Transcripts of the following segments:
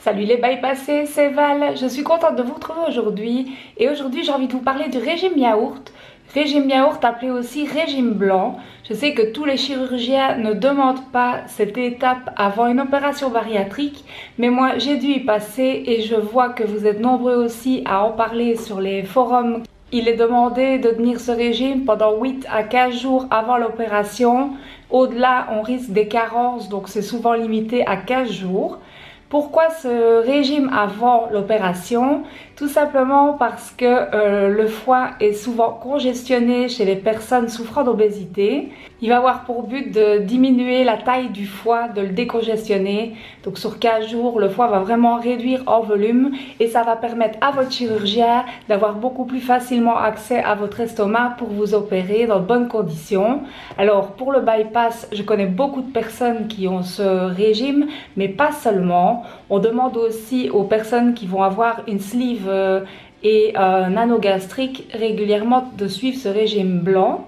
Salut les bypassés, c'est Val, je suis contente de vous retrouver aujourd'hui et aujourd'hui j'ai envie de vous parler du régime yaourt. Régime yaourt appelé aussi régime blanc. Je sais que tous les chirurgiens ne demandent pas cette étape avant une opération bariatrique, mais moi j'ai dû y passer et je vois que vous êtes nombreux aussi à en parler sur les forums. Il est demandé de tenir ce régime pendant 8 à 15 jours avant l'opération. Au-delà, on risque des carences, donc c'est souvent limité à 15 jours. Pourquoi ce régime avant l'opération? Tout simplement parce que le foie est souvent congestionné chez les personnes souffrant d'obésité. Il va avoir pour but de diminuer la taille du foie, de le décongestionner. Donc sur 15 jours, le foie va vraiment réduire en volume et ça va permettre à votre chirurgien d'avoir beaucoup plus facilement accès à votre estomac pour vous opérer dans de bonnes conditions. Alors pour le bypass, je connais beaucoup de personnes qui ont ce régime, mais pas seulement. On demande aussi aux personnes qui vont avoir une sleeve et un anneau gastrique régulièrement de suivre ce régime blanc.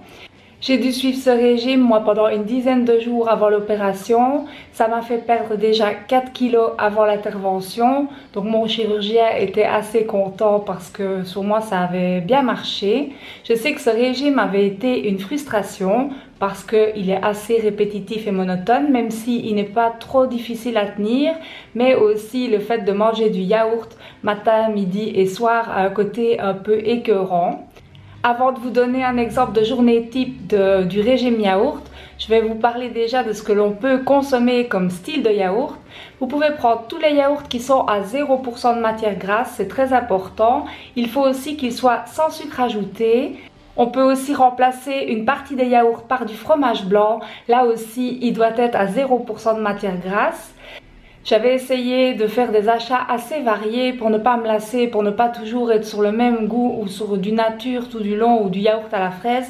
J'ai dû suivre ce régime moi pendant une dizaine de jours avant l'opération. Ça m'a fait perdre déjà 4 kilos avant l'intervention. Donc mon chirurgien était assez content parce que sur moi ça avait bien marché. Je sais que ce régime avait été une frustration parce qu'il est assez répétitif et monotone, même s'il n'est pas trop difficile à tenir. Mais aussi le fait de manger du yaourt matin, midi et soir a un côté un peu écœurant. Avant de vous donner un exemple de journée type du régime yaourt, je vais vous parler déjà de ce que l'on peut consommer comme style de yaourt. Vous pouvez prendre tous les yaourts qui sont à 0% de matière grasse, c'est très important. Il faut aussi qu'ils soient sans sucre ajouté. On peut aussi remplacer une partie des yaourts par du fromage blanc. Là aussi, il doit être à 0% de matière grasse. J'avais essayé de faire des achats assez variés pour ne pas me lasser, pour ne pas toujours être sur le même goût ou sur du nature tout du long ou du yaourt à la fraise.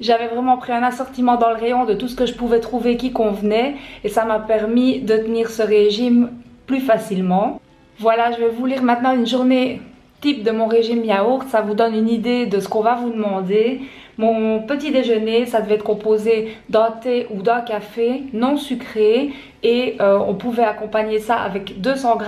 J'avais vraiment pris un assortiment dans le rayon de tout ce que je pouvais trouver qui convenait et ça m'a permis de tenir ce régime plus facilement. Voilà, je vais vous lire maintenant une journée type de mon régime yaourt, ça vous donne une idée de ce qu'on va vous demander. Mon petit déjeuner, ça devait être composé d'un thé ou d'un café non sucré et on pouvait accompagner ça avec 200 g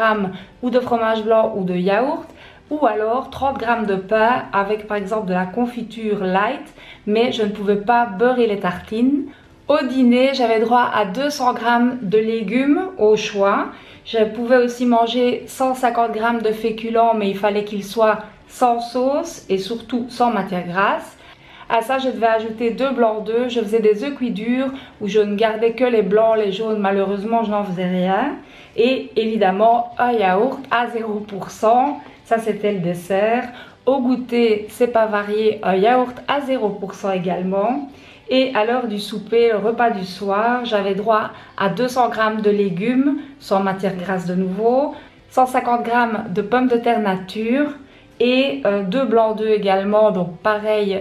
ou de fromage blanc ou de yaourt ou alors 30 g de pain avec par exemple de la confiture light, mais je ne pouvais pas beurrer les tartines. Au dîner, j'avais droit à 200 g de légumes au choix. Je pouvais aussi manger 150 g de féculents, mais il fallait qu'ils soient sans sauce et surtout sans matière grasse. À ça, je devais ajouter 2 blancs d'œufs. Je faisais des œufs cuits durs où je ne gardais que les blancs, les jaunes, malheureusement, je n'en faisais rien. Et évidemment, un yaourt à 0%. Ça, c'était le dessert. Au goûter, c'est pas varié, un yaourt à 0% également. Et à l'heure du souper, le repas du soir, j'avais droit à 200 g de légumes, sans matière grasse de nouveau, 150 g de pommes de terre nature et 2 blancs d'œufs également. Donc pareil,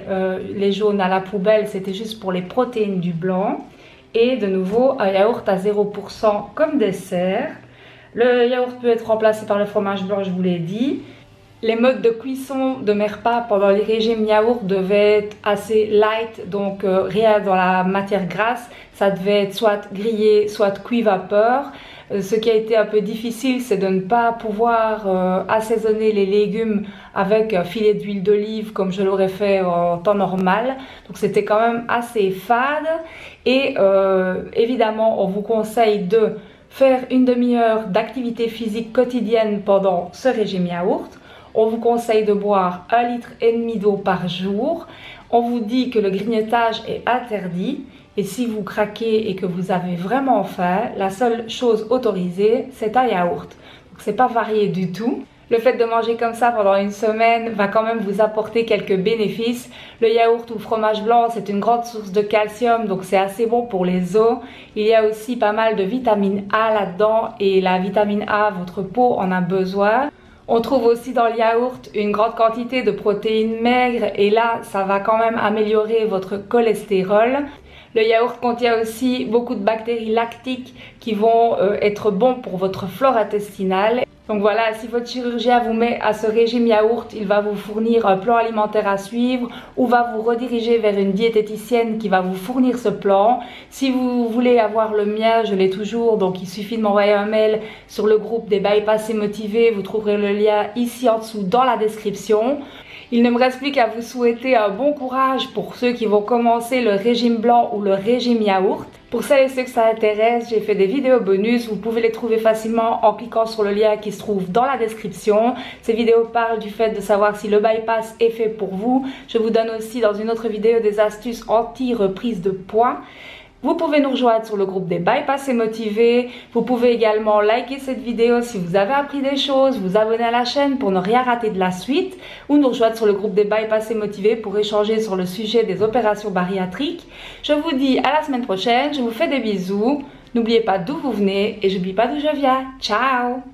les jaunes à la poubelle, c'était juste pour les protéines du blanc. Et de nouveau, un yaourt à 0% comme dessert. Le yaourt peut être remplacé par le fromage blanc, je vous l'ai dit. Les modes de cuisson de mes repas pendant les régimes yaourt devaient être assez light, donc rien dans la matière grasse. Ça devait être soit grillé, soit cuit vapeur. Ce qui a été un peu difficile, c'est de ne pas pouvoir assaisonner les légumes avec un filet d'huile d'olive comme je l'aurais fait en temps normal. Donc c'était quand même assez fade. Et évidemment, on vous conseille de faire une demi-heure d'activité physique quotidienne pendant ce régime yaourt. On vous conseille de boire 1,5 litre d'eau par jour. On vous dit que le grignotage est interdit. Et si vous craquez et que vous avez vraiment faim, la seule chose autorisée, c'est un yaourt. Donc c'est pas varié du tout. Le fait de manger comme ça pendant une semaine va quand même vous apporter quelques bénéfices. Le yaourt ou le fromage blanc, c'est une grande source de calcium, donc c'est assez bon pour les os. Il y a aussi pas mal de vitamine A là-dedans et la vitamine A, votre peau en a besoin. On trouve aussi dans le yaourt une grande quantité de protéines maigres et là, ça va quand même améliorer votre cholestérol. Le yaourt contient aussi beaucoup de bactéries lactiques qui vont être bons pour votre flore intestinale. Donc voilà, si votre chirurgien vous met à ce régime yaourt, il va vous fournir un plan alimentaire à suivre ou va vous rediriger vers une diététicienne qui va vous fournir ce plan. Si vous voulez avoir le mien, je l'ai toujours, donc il suffit de m'envoyer un mail sur le groupe des bypassés motivés. Vous trouverez le lien ici en dessous dans la description. Il ne me reste plus qu'à vous souhaiter un bon courage pour ceux qui vont commencer le régime blanc ou le régime yaourt. Pour celles et ceux que ça intéresse, j'ai fait des vidéos bonus, vous pouvez les trouver facilement en cliquant sur le lien qui se trouve dans la description. Ces vidéos parlent du fait de savoir si le bypass est fait pour vous. Je vous donne aussi dans une autre vidéo des astuces anti-reprise de poids. Vous pouvez nous rejoindre sur le groupe des bypassés motivés. Vous pouvez également liker cette vidéo si vous avez appris des choses, vous abonner à la chaîne pour ne rien rater de la suite ou nous rejoindre sur le groupe des bypassés motivés pour échanger sur le sujet des opérations bariatriques. Je vous dis à la semaine prochaine, je vous fais des bisous. N'oubliez pas d'où vous venez et j'oublie pas d'où je viens. Ciao!